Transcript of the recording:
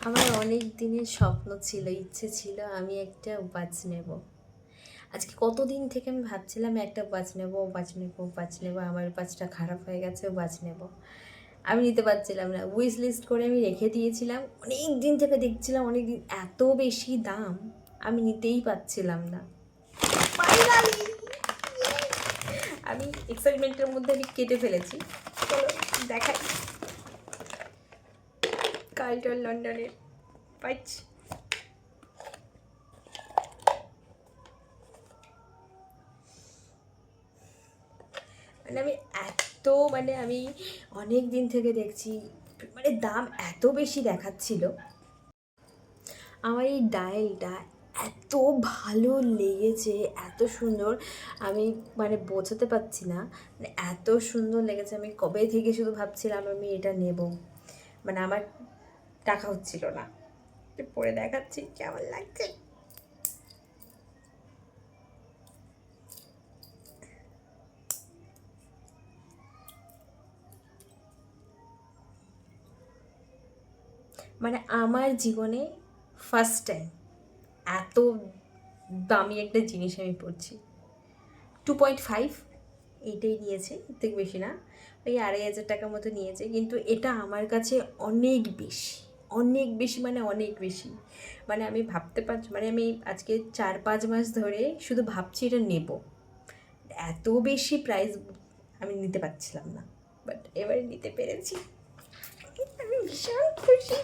আমার অনেক দিনের স্বপ্ন ছিল, ইচ্ছে ছিল আমি একটা ওয়াচ নেব। আজকে কতদিন থেকে আমি ভাবছিলাম একটা ওয়াচ নেব, ওয়াচ নেব, ওয়াচ নেব। আমার ওয়াচটা খারাপ হয়ে গেছে, ওয়াচ নেব। আমি নিতে পারছিলাম না, উইশ লিস্ট করে আমি রেখে দিয়েছিলাম। অনেক দিন থেকে দেখছিলাম, অনেক দিন, এত বেশি দাম, আমি নিতেই পারছিলাম না। Finally! আমি এক্সাইটমেন্টের মধ্যে আমি কেটে ফেলেছি। চলো দেখাই কার্লটন লন্ডনের ওয়াচ। আমি আমি অনেক দিন থেকে দেখছি, দাম এত বেশি দেখাচ্ছিল। আমার এই ডায়ালটা এত ভালো লেগেছে, এত সুন্দর, আমি বোঝাতে পারছি না। এত সুন্দর লেগেছে, আমি কবে থেকে শুধু ভাবছিলাম আমি এটা নেব। আমার টাকা হচ্ছিল না। পরে দেখাচ্ছি কেমন লাগছে। আমার জীবনে ফার্স্ট টাইম এত দামি একটা জিনিস আমি পড়ছি। 2.5 এইটাই নিয়েছে, এর থেকে বেশি না। ওই 2,500 টাকার মতো নিয়েছে, কিন্তু এটা আমার কাছে অনেক বেশি, অনেক বেশি, অনেক বেশি। আমি ভাবতে পারছি, আমি আজকে 4-5 মাস ধরে শুধু ভাবছি এটা নেব। এত বেশি প্রাইস আমি নিতে পারছিলাম না, বাট এবারে নিতে পেরেছি। আমি ভীষণ খুশি।